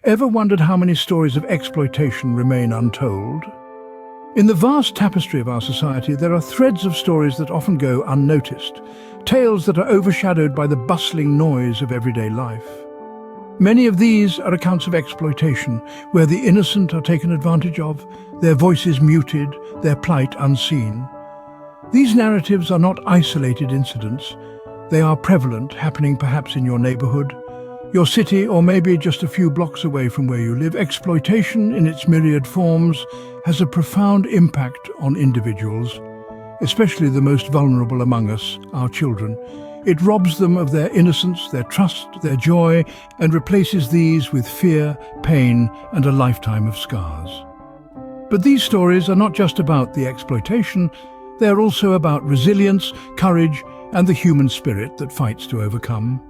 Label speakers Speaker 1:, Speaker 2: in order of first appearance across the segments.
Speaker 1: Ever wondered how many stories of exploitation remain untold? In the vast tapestry of our society, there are threads of stories that often go unnoticed, tales that are overshadowed by the bustling noise of everyday life. Many of these are accounts of exploitation, where the innocent are taken advantage of, their voices muted, their plight unseen. These narratives are not isolated incidents. They are prevalent, happening perhaps in your neighborhood, your city, or maybe just a few blocks away from where you live. Exploitation, in its myriad forms, has a profound impact on individuals, especially the most vulnerable among us, our children. It robs them of their innocence, their trust, their joy, and replaces these with fear, pain, and a lifetime of scars. But these stories are not just about the exploitation, they are also about resilience, courage, and the human spirit that fights to overcome.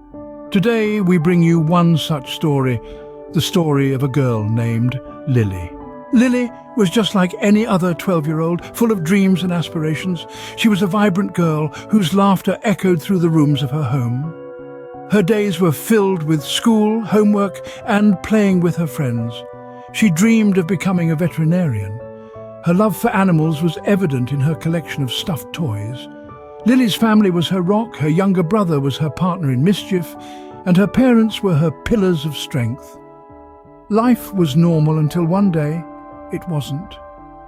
Speaker 1: Today, we bring you one such story, the story of a girl named Lily. Lily was just like any other 12-year-old, full of dreams and aspirations. She was a vibrant girl whose laughter echoed through the rooms of her home. Her days were filled with school, homework, and playing with her friends. She dreamed of becoming a veterinarian. Her love for animals was evident in her collection of stuffed toys. Lily's family was her rock, her younger brother was her partner in mischief, and her parents were her pillars of strength. Life was normal until one day, it wasn't.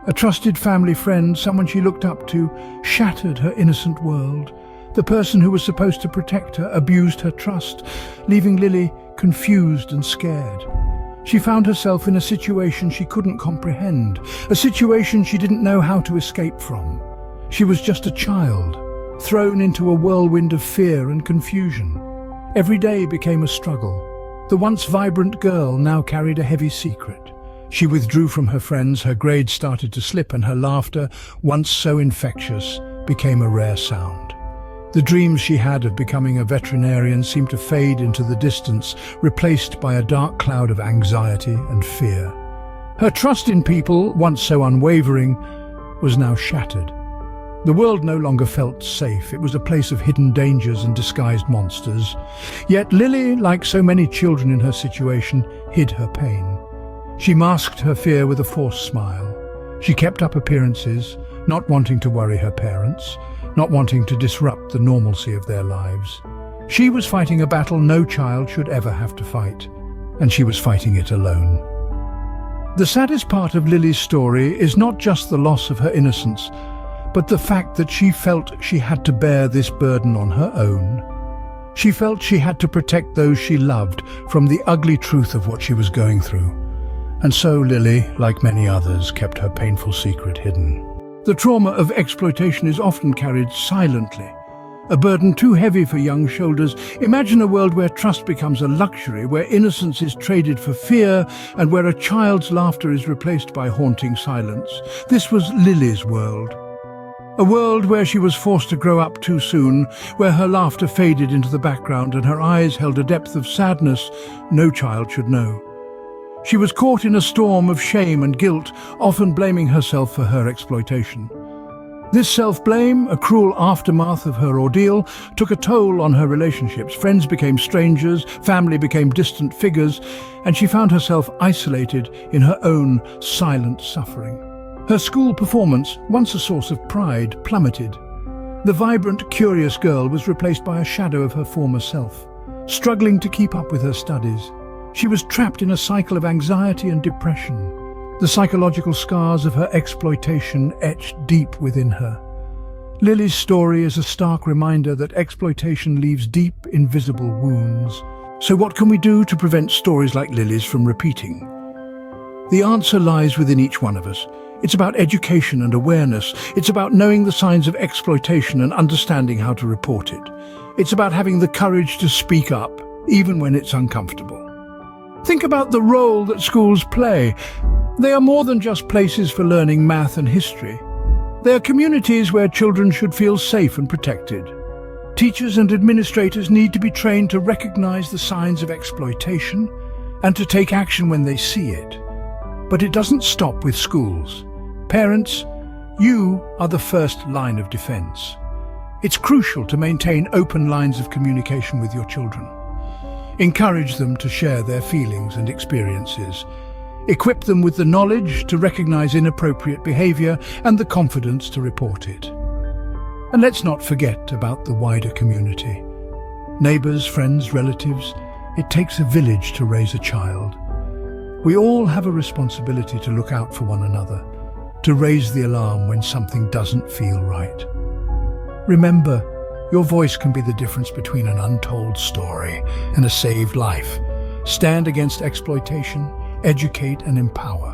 Speaker 1: A trusted family friend, someone she looked up to, shattered her innocent world. The person who was supposed to protect her abused her trust, leaving Lily confused and scared. She found herself in a situation she couldn't comprehend, a situation she didn't know how to escape from. She was just a child, thrown into a whirlwind of fear and confusion. Every day became a struggle. The once vibrant girl now carried a heavy secret. She withdrew from her friends, her grades started to slip, and her laughter, once so infectious, became a rare sound. The dreams she had of becoming a veterinarian seemed to fade into the distance, replaced by a dark cloud of anxiety and fear. Her trust in people, once so unwavering, was now shattered. The world no longer felt safe. It was a place of hidden dangers and disguised monsters. Yet Lily, like so many children in her situation, hid her pain. She masked her fear with a forced smile. She kept up appearances, not wanting to worry her parents, not wanting to disrupt the normalcy of their lives. She was fighting a battle no child should ever have to fight, and she was fighting it alone. The saddest part of Lily's story is not just the loss of her innocence, but the fact that she felt she had to bear this burden on her own. She felt she had to protect those she loved from the ugly truth of what she was going through. And so Lily, like many others, kept her painful secret hidden. The trauma of exploitation is often carried silently, a burden too heavy for young shoulders. Imagine a world where trust becomes a luxury, where innocence is traded for fear, and where a child's laughter is replaced by haunting silence. This was Lily's world. A world where she was forced to grow up too soon, where her laughter faded into the background and her eyes held a depth of sadness no child should know. She was caught in a storm of shame and guilt, often blaming herself for her exploitation. This self-blame, a cruel aftermath of her ordeal, took a toll on her relationships. Friends became strangers, family became distant figures, and she found herself isolated in her own silent suffering. Her school performance, once a source of pride, plummeted. The vibrant, curious girl was replaced by a shadow of her former self, struggling to keep up with her studies. She was trapped in a cycle of anxiety and depression, the psychological scars of her exploitation etched deep within her. Lily's story is a stark reminder that exploitation leaves deep, invisible wounds. So what can we do to prevent stories like Lily's from repeating? The answer lies within each one of us. It's about education and awareness. It's about knowing the signs of exploitation and understanding how to report it. It's about having the courage to speak up, even when it's uncomfortable. Think about the role that schools play. They are more than just places for learning math and history. They are communities where children should feel safe and protected. Teachers and administrators need to be trained to recognize the signs of exploitation and to take action when they see it. But it doesn't stop with schools. Parents, you are the first line of defense. It's crucial to maintain open lines of communication with your children. Encourage them to share their feelings and experiences. Equip them with the knowledge to recognize inappropriate behavior and the confidence to report it. And let's not forget about the wider community. Neighbors, friends, relatives, it takes a village to raise a child. We all have a responsibility to look out for one another, to raise the alarm when something doesn't feel right. Remember, your voice can be the difference between an untold story and a saved life. Stand against exploitation, educate and empower.